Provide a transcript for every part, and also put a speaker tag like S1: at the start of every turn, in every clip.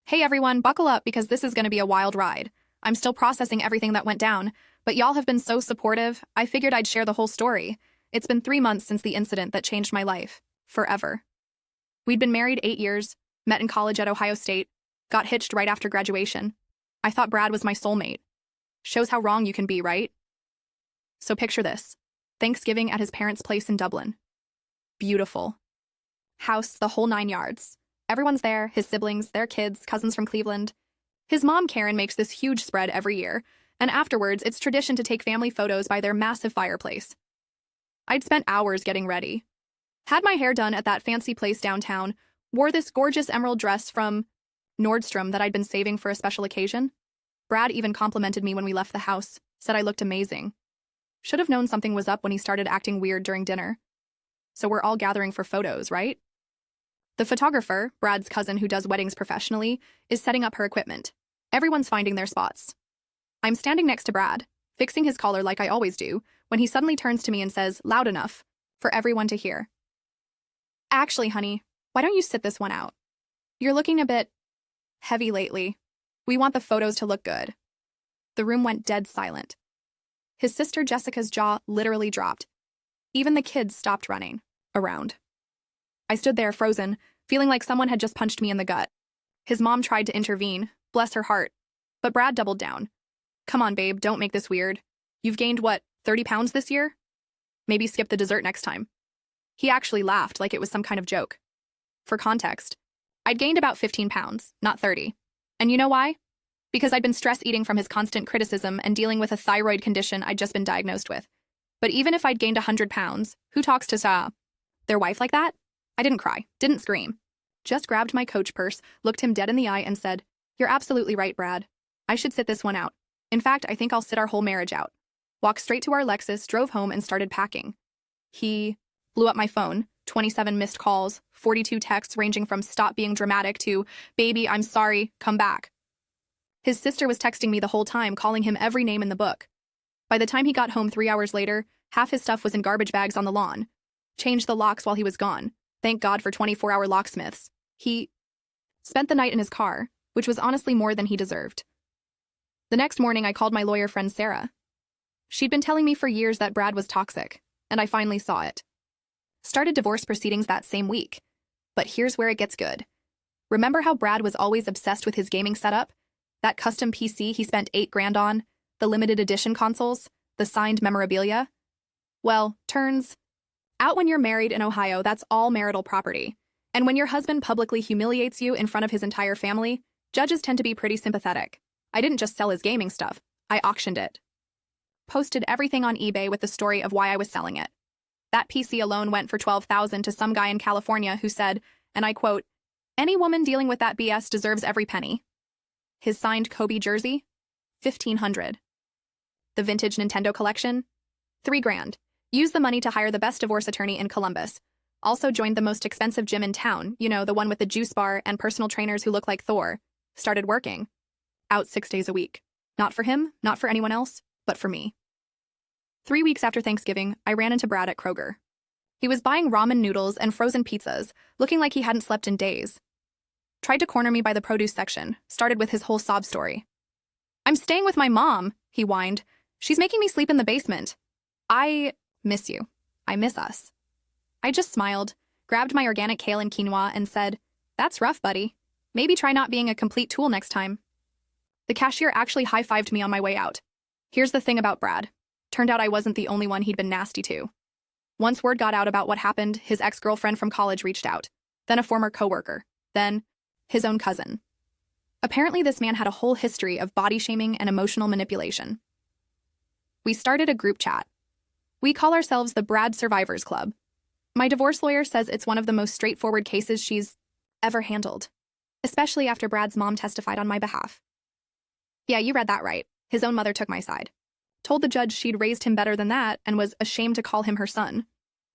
S1: Hey everyone, buckle up because this is going to be a wild ride. I'm still processing everything that went down, but y'all have been so supportive, I figured I'd share the whole story. It's been 3 months since the incident that changed my life. Forever. We'd been married 8 years, met in college at Ohio State, got hitched right after graduation. I thought Brad was my soulmate. Shows how wrong you can be, right? So picture this. Thanksgiving at his parents' place in Dublin. Beautiful. House, the whole 9 yards. Everyone's there, his siblings, their kids, cousins from Cleveland. His mom, Karen, makes this huge spread every year, and afterwards, it's tradition to take family photos by their massive fireplace. I'd spent hours getting ready. Had my hair done at that fancy place downtown, wore this gorgeous emerald dress from Nordstrom that I'd been saving for a special occasion. Brad even complimented me when we left the house, said I looked amazing. Should have known something was up when he started acting weird during dinner. So we're all gathering for photos, right? The photographer, Brad's cousin who does weddings professionally, is setting up her equipment. Everyone's finding their spots. I'm standing next to Brad, fixing his collar like I always do, when he suddenly turns to me and says, loud enough, for everyone to hear. Actually, honey, why don't you sit this one out? You're looking a bit heavy lately. We want the photos to look good. The room went dead silent. His sister Jessica's jaw literally dropped. Even the kids stopped running around. I stood there frozen, feeling like someone had just punched me in the gut. His mom tried to intervene, bless her heart, but Brad doubled down. Come on, babe, don't make this weird. You've gained, what, 30 pounds this year? Maybe skip the dessert next time. He actually laughed like it was some kind of joke. For context, I'd gained about 15 pounds, not 30. And you know why? Because I'd been stress eating from his constant criticism and dealing with a thyroid condition I'd just been diagnosed with. But even if I'd gained 100 pounds, who talks to their wife like that? I didn't cry, didn't scream. Just grabbed my Coach purse, looked him dead in the eye and said, You're absolutely right, Brad. I should sit this one out. In fact, I think I'll sit our whole marriage out. Walked straight to our Lexus, drove home and started packing. He blew up my phone, 27 missed calls, 42 texts ranging from stop being dramatic to, baby, I'm sorry, come back. His sister was texting me the whole time, calling him every name in the book. By the time he got home 3 hours later, half his stuff was in garbage bags on the lawn. Changed the locks while he was gone. Thank God for 24-hour locksmiths. He spent the night in his car, which was honestly more than he deserved. The next morning, I called my lawyer friend Sarah. She'd been telling me for years that Brad was toxic, and I finally saw it. Started divorce proceedings that same week. But here's where it gets good. Remember how Brad was always obsessed with his gaming setup? That custom PC he spent $8,000 on? The limited edition consoles? The signed memorabilia? Well, turns out when you're married in Ohio, that's all marital property. And when your husband publicly humiliates you in front of his entire family, judges tend to be pretty sympathetic. I didn't just sell his gaming stuff, I auctioned it. Posted everything on eBay with the story of why I was selling it. That PC alone went for $12,000 to some guy in California who said, and I quote, any woman dealing with that BS deserves every penny. His signed Kobe jersey? $1,500. The vintage Nintendo collection? $3,000. Used the money to hire the best divorce attorney in Columbus. Also joined the most expensive gym in town, you know, the one with the juice bar and personal trainers who look like Thor. Started working. Out 6 days a week. Not for him, not for anyone else, but for me. 3 weeks after Thanksgiving, I ran into Brad at Kroger. He was buying ramen noodles and frozen pizzas, looking like he hadn't slept in days. Tried to corner me by the produce section, started with his whole sob story. I'm staying with my mom, he whined. She's making me sleep in the basement. I miss you. I miss us. I just smiled, grabbed my organic kale and quinoa and said, that's rough, buddy. Maybe try not being a complete tool next time. The cashier actually high-fived me on my way out. Here's the thing about Brad. Turned out I wasn't the only one he'd been nasty to. Once word got out about what happened, his ex-girlfriend from college reached out. Then a former coworker. Then his own cousin. Apparently this man had a whole history of body shaming and emotional manipulation. We started a group chat. We call ourselves the Brad Survivors Club. My divorce lawyer says it's one of the most straightforward cases she's ever handled, especially after Brad's mom testified on my behalf. Yeah, you read that right. His own mother took my side. Told the judge she'd raised him better than that and was ashamed to call him her son.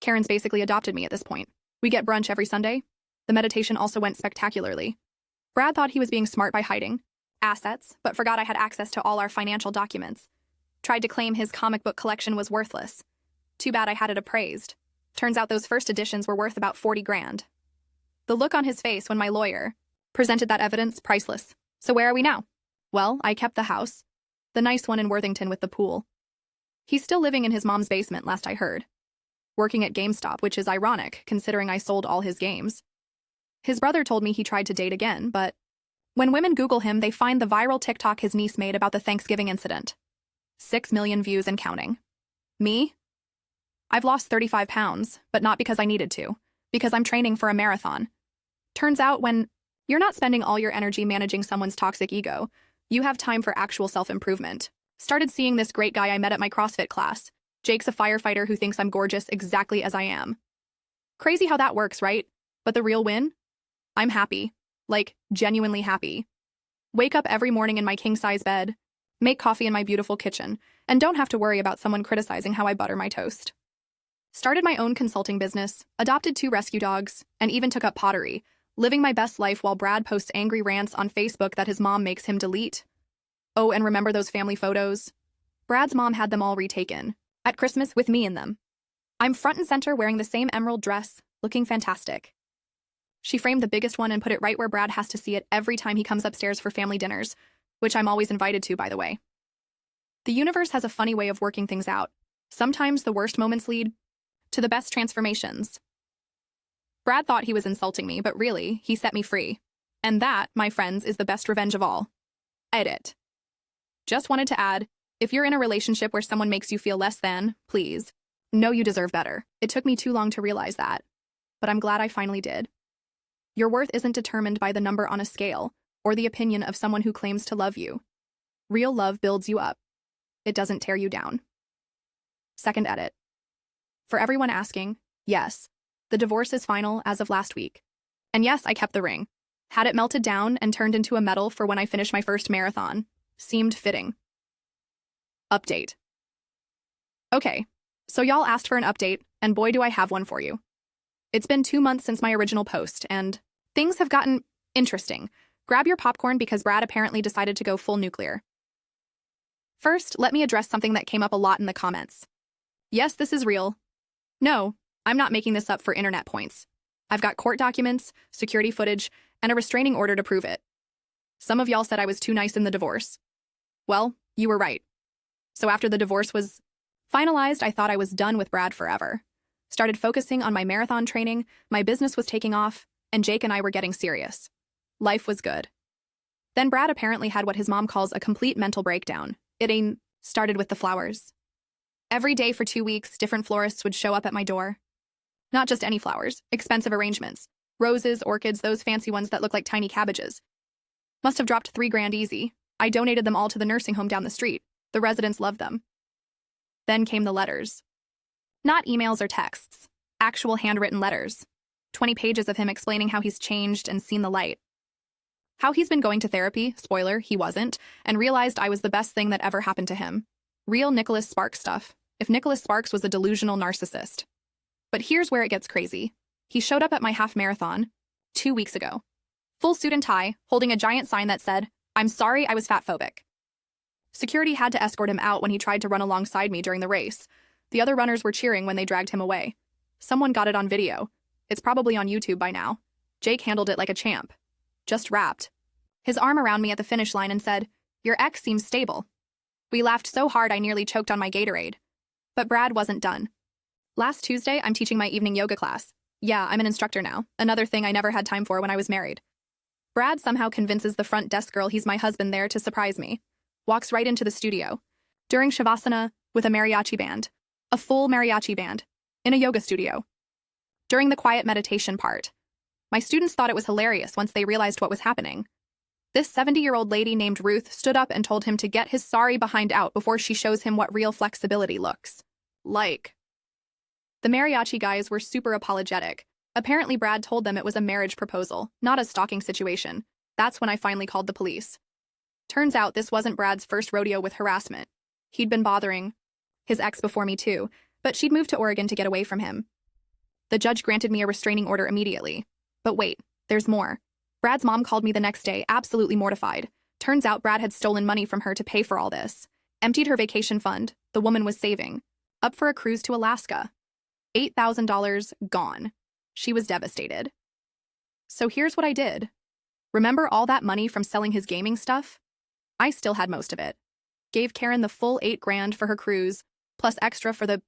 S1: Karen's basically adopted me at this point. We get brunch every Sunday. The meditation also went spectacularly. Brad thought he was being smart by hiding assets, but forgot I had access to all our financial documents. Tried to claim his comic book collection was worthless. Too bad I had it appraised. Turns out those first editions were worth about $40,000. The look on his face when my lawyer, Presented that evidence, priceless. So where are we now? Well, I kept the house. The nice one in Worthington with the pool. He's still living in his mom's basement, last I heard. Working at GameStop, which is ironic, considering I sold all his games. His brother told me he tried to date again, but when women Google him, they find the viral TikTok his niece made about the Thanksgiving incident. 6 million views and counting. Me? I've lost 35 pounds, but not because I needed to, because I'm training for a marathon. Turns out when you're not spending all your energy managing someone's toxic ego, you have time for actual self-improvement. Started seeing this great guy I met at my CrossFit class. Jake's a firefighter who thinks I'm gorgeous exactly as I am. Crazy how that works, right? But the real win? I'm happy. Like, genuinely happy. Wake up every morning in my king-size bed, make coffee in my beautiful kitchen, and don't have to worry about someone criticizing how I butter my toast. Started my own consulting business, adopted 2 rescue dogs, and even took up pottery, living my best life while Brad posts angry rants on Facebook that his mom makes him delete. Oh, and remember those family photos? Brad's mom had them all retaken, at Christmas with me in them. I'm front and center wearing the same emerald dress, looking fantastic. She framed the biggest one and put it right where Brad has to see it every time he comes upstairs for family dinners, which I'm always invited to, by the way. The universe has a funny way of working things out. Sometimes the worst moments lead to the best transformations. Brad thought he was insulting me, but really, he set me free. And that, my friends, is the best revenge of all. Edit. Just wanted to add, if you're in a relationship where someone makes you feel less than, please, know you deserve better. It took me too long to realize that, but I'm glad I finally did. Your worth isn't determined by the number on a scale or the opinion of someone who claims to love you. Real love builds you up. It doesn't tear you down. Second edit. For everyone asking, yes, the divorce is final as of last week. And yes, I kept the ring. Had it melted down and turned into a medal for when I finished my first marathon. Seemed fitting. Update. Okay, so y'all asked for an update, and boy do I have one for you. It's been 2 months since my original post, and things have gotten interesting. Grab your popcorn because Brad apparently decided to go full nuclear. First, let me address something that came up a lot in the comments. Yes, this is real. No, I'm not making this up for internet points. I've got court documents, security footage, and a restraining order to prove it. Some of y'all said I was too nice in the divorce. Well, you were right. So after the divorce was finalized, I thought I was done with Brad forever. Started focusing on my marathon training, my business was taking off, and Jake and I were getting serious. Life was good. Then Brad apparently had what his mom calls a complete mental breakdown. It started with the flowers. Every day for 2 weeks, different florists would show up at my door. Not just any flowers, expensive arrangements. Roses, orchids, those fancy ones that look like tiny cabbages. Must have dropped $3,000 easy. I donated them all to the nursing home down the street. The residents loved them. Then came the letters. Not emails or texts. Actual handwritten letters. 20 pages of him explaining how he's changed and seen the light. How he's been going to therapy, spoiler, he wasn't, and realized I was the best thing that ever happened to him. Real Nicholas Sparks stuff, if Nicholas Sparks was a delusional narcissist. But here's where it gets crazy. He showed up at my half marathon 2 weeks ago. Full suit and tie, holding a giant sign that said, "I'm sorry I was fatphobic." Security had to escort him out when he tried to run alongside me during the race. The other runners were cheering when they dragged him away. Someone got it on video. It's probably on YouTube by now. Jake handled it like a champ. Just wrapped his arm around me at the finish line and said, "Your ex seems stable." We laughed so hard I nearly choked on my Gatorade. But Brad wasn't done. Last Tuesday, I'm teaching my evening yoga class. Yeah, I'm an instructor now, another thing I never had time for when I was married. Brad somehow convinces the front desk girl he's my husband there to surprise me. Walks right into the studio. During Shavasana, with a mariachi band. A full mariachi band. In a yoga studio. During the quiet meditation part. My students thought it was hilarious once they realized what was happening. This 70-year-old lady named Ruth stood up and told him to get his sorry behind out before she shows him what real flexibility looks like. The mariachi guys were super apologetic. Apparently Brad told them it was a marriage proposal, not a stalking situation. That's when I finally called the police. Turns out this wasn't Brad's first rodeo with harassment. He'd been bothering his ex before me too, but she'd moved to Oregon to get away from him. The judge granted me a restraining order immediately. But wait, there's more. Brad's mom called me the next day, absolutely mortified. Turns out Brad had stolen money from her to pay for all this. Emptied her vacation fund, the woman was saving. Up for a cruise to Alaska. $8,000 gone. She was devastated. So here's what I did. Remember all that money from selling his gaming stuff? I still had most of it. Gave Karen the full 8 grand for her cruise, plus extra for the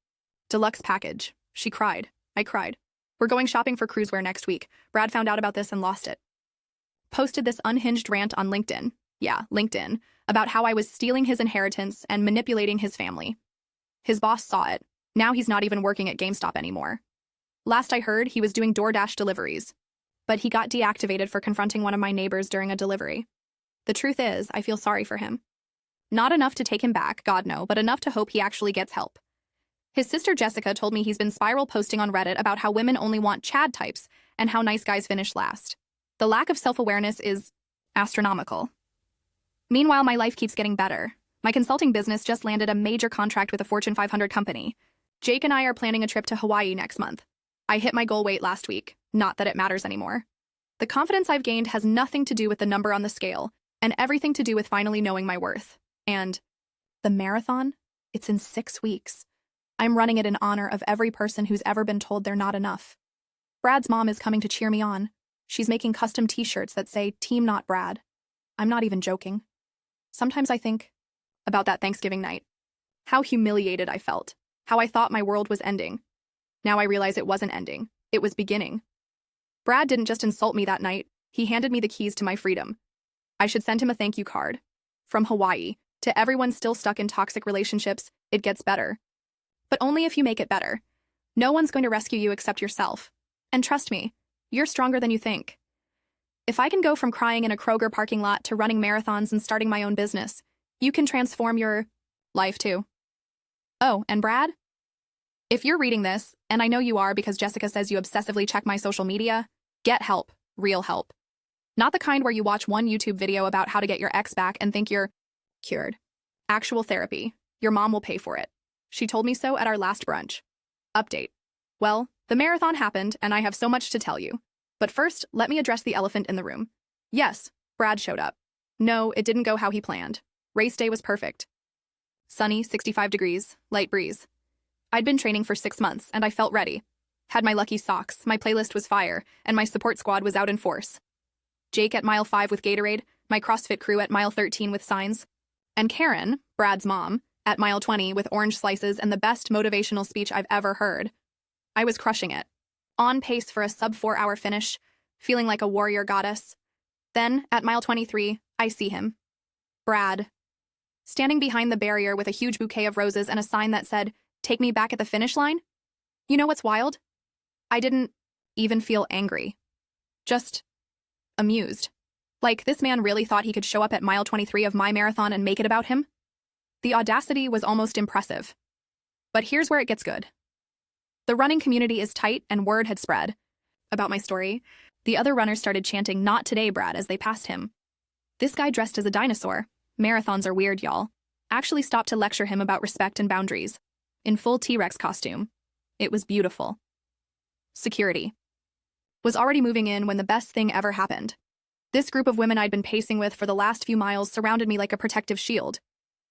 S1: deluxe package. She cried. I cried. We're going shopping for cruise wear next week. Brad found out about this and lost it. Posted this unhinged rant on LinkedIn. Yeah, LinkedIn. About how I was stealing his inheritance and manipulating his family. His boss saw it. Now he's not even working at GameStop anymore. Last I heard, he was doing DoorDash deliveries. But he got deactivated for confronting one of my neighbors during a delivery. The truth is, I feel sorry for him. Not enough to take him back, God no, but enough to hope he actually gets help. His sister Jessica told me he's been spiral posting on Reddit about how women only want Chad types and how nice guys finish last. The lack of self-awareness is astronomical. Meanwhile, my life keeps getting better. My consulting business just landed a major contract with a Fortune 500 company. Jake and I are planning a trip to Hawaii next month. I hit my goal weight last week, not that it matters anymore. The confidence I've gained has nothing to do with the number on the scale, and everything to do with finally knowing my worth. And the marathon? It's in 6 weeks. I'm running it in honor of every person who's ever been told they're not enough. Brad's mom is coming to cheer me on. She's making custom t-shirts that say, Team Not Brad. I'm not even joking. Sometimes I think about that Thanksgiving night. How humiliated I felt. How I thought my world was ending. Now I realize it wasn't ending. It was beginning. Brad didn't just insult me that night. He handed me the keys to my freedom. I should send him a thank you card. From Hawaii, to everyone still stuck in toxic relationships, it gets better. But only if you make it better. No one's going to rescue you except yourself. And trust me, you're stronger than you think. If I can go from crying in a Kroger parking lot to running marathons and starting my own business, you can transform your life too. Oh, and Brad? If you're reading this, and I know you are because Jessica says you obsessively check my social media, get help, real help. Not the kind where you watch one YouTube video about how to get your ex back and think you're cured. Actual therapy. Your mom will pay for it. She told me so at our last brunch. Update. Well, the marathon happened, and I have so much to tell you. But first, let me address the elephant in the room. Yes, Brad showed up. No, it didn't go how he planned. Race day was perfect. Sunny, 65 degrees, light breeze. I'd been training for 6 months, and I felt ready. Had my lucky socks, my playlist was fire, and my support squad was out in force. Jake at mile 5 with Gatorade, my CrossFit crew at mile 13 with signs, and Karen, Brad's mom, at mile 20 with orange slices and the best motivational speech I've ever heard. I was crushing it. On pace for a sub-4-hour finish, feeling like a warrior goddess. Then, at mile 23, I see him. Brad. Standing behind the barrier with a huge bouquet of roses and a sign that said, "Take me back at the finish line?" You know what's wild? I didn't even feel angry. Just amused. Like, this man really thought he could show up at mile 23 of my marathon and make it about him? The audacity was almost impressive. But here's where it gets good. The running community is tight, and word had spread about my story. The other runners started chanting, "Not today, Brad," as they passed him. This guy dressed as a dinosaur. Marathons are weird, y'all. Actually stopped to lecture him about respect and boundaries. In full T-Rex costume. It was beautiful. Security. Was already moving in when the best thing ever happened. This group of women I'd been pacing with for the last few miles surrounded me like a protective shield.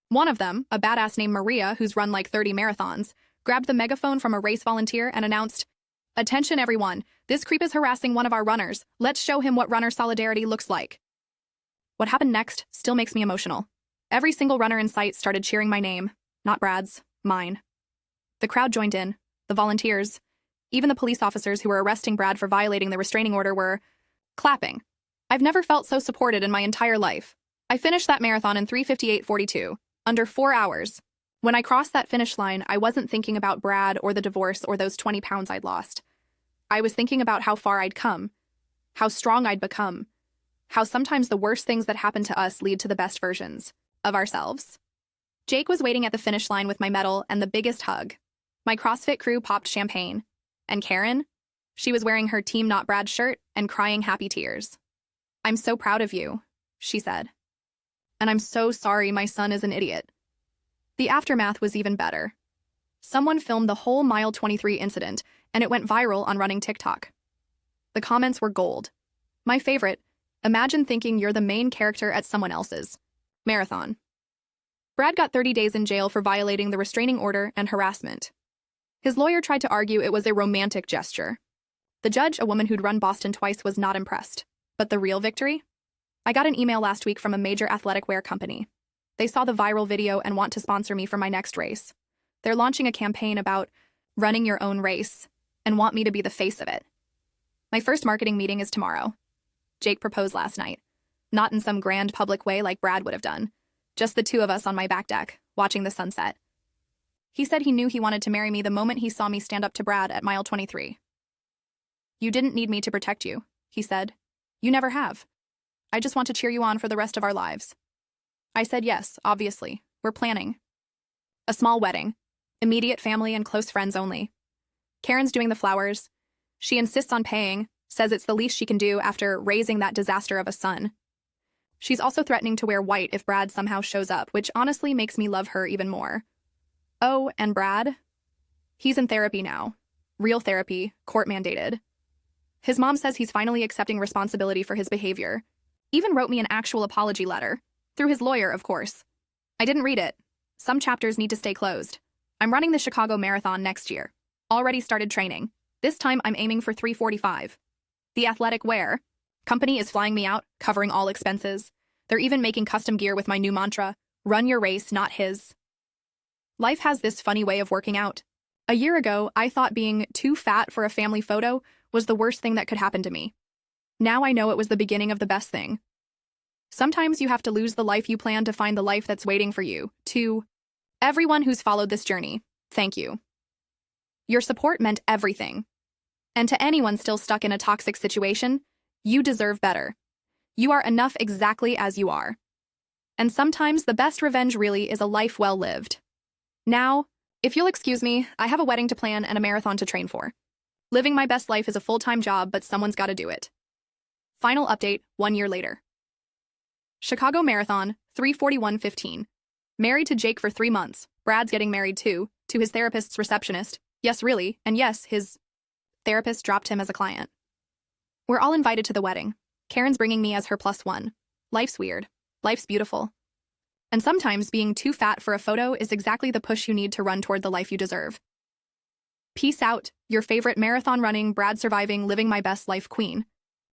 S1: One of them, a badass named Maria who's run like 30 marathons, grabbed the megaphone from a race volunteer and announced, "Attention everyone, this creep is harassing one of our runners. Let's show him what runner solidarity looks like." What happened next still makes me emotional. Every single runner in sight started cheering my name, not Brad's, mine. The crowd joined in, the volunteers, even the police officers who were arresting Brad for violating the restraining order were clapping. I've never felt so supported in my entire life. I finished that marathon in 3:58:42, under 4 hours. When I crossed that finish line, I wasn't thinking about Brad or the divorce or those 20 pounds I'd lost. I was thinking about how far I'd come, how strong I'd become, how sometimes the worst things that happen to us lead to the best versions of ourselves. Jake was waiting at the finish line with my medal and the biggest hug. My CrossFit crew popped champagne. And Karen? She was wearing her Team Not Brad shirt and crying happy tears. "I'm so proud of you," she said. "And I'm so sorry my son is an idiot." The aftermath was even better. Someone filmed the whole mile 23 incident, and it went viral on running TikTok. The comments were gold. My favorite, "Imagine thinking you're the main character at someone else's marathon." Brad got 30 days in jail for violating the restraining order and harassment. His lawyer tried to argue it was a romantic gesture. The judge, a woman who'd run Boston twice, was not impressed. But the real victory? I got an email last week from a major athletic wear company. They saw the viral video and want to sponsor me for my next race. They're launching a campaign about running your own race and want me to be the face of it. My first marketing meeting is tomorrow. Jake proposed last night. Not in some grand public way like Brad would have done. Just the two of us on my back deck, watching the sunset. He said he knew he wanted to marry me the moment he saw me stand up to Brad at mile 23. You didn't need me to protect you, he said. You never have. I just want to cheer you on for the rest of our lives. I said yes, obviously. We're planning. A small wedding. Immediate family and close friends only. Karen's doing the flowers. She insists on paying, says it's the least she can do after raising that disaster of a son. She's also threatening to wear white if Brad somehow shows up, which honestly makes me love her even more. Oh, and Brad? He's in therapy now. Real therapy, court-mandated. His mom says he's finally accepting responsibility for his behavior. Even wrote me an actual apology letter. Through his lawyer, of course. I didn't read it. Some chapters need to stay closed. I'm running the Chicago Marathon next year. Already started training. This time I'm aiming for 3:45. The athletic wear company is flying me out, covering all expenses. They're even making custom gear with my new mantra, run your race, not his. Life has this funny way of working out. A year ago, I thought being too fat for a family photo was the worst thing that could happen to me. Now I know it was the beginning of the best thing. Sometimes you have to lose the life you plan to find the life that's waiting for you. To everyone who's followed this journey, thank you. Your support meant everything. And to anyone still stuck in a toxic situation, you deserve better. You are enough exactly as you are. And sometimes the best revenge really is a life well lived. Now, if you'll excuse me, I have a wedding to plan and a marathon to train for. Living my best life is a full-time job, but someone's got to do it. Final update, 1 year later. Chicago Marathon, 3:41:15. Married to Jake for 3 months. Brad's getting married too, to his therapist's receptionist. Yes, really, and yes, his therapist dropped him as a client. We're all invited to the wedding. Karen's bringing me as her +1. Life's weird. Life's beautiful. And sometimes being too fat for a photo is exactly the push you need to run toward the life you deserve. Peace out, your favorite marathon running, Brad surviving, living my best life queen.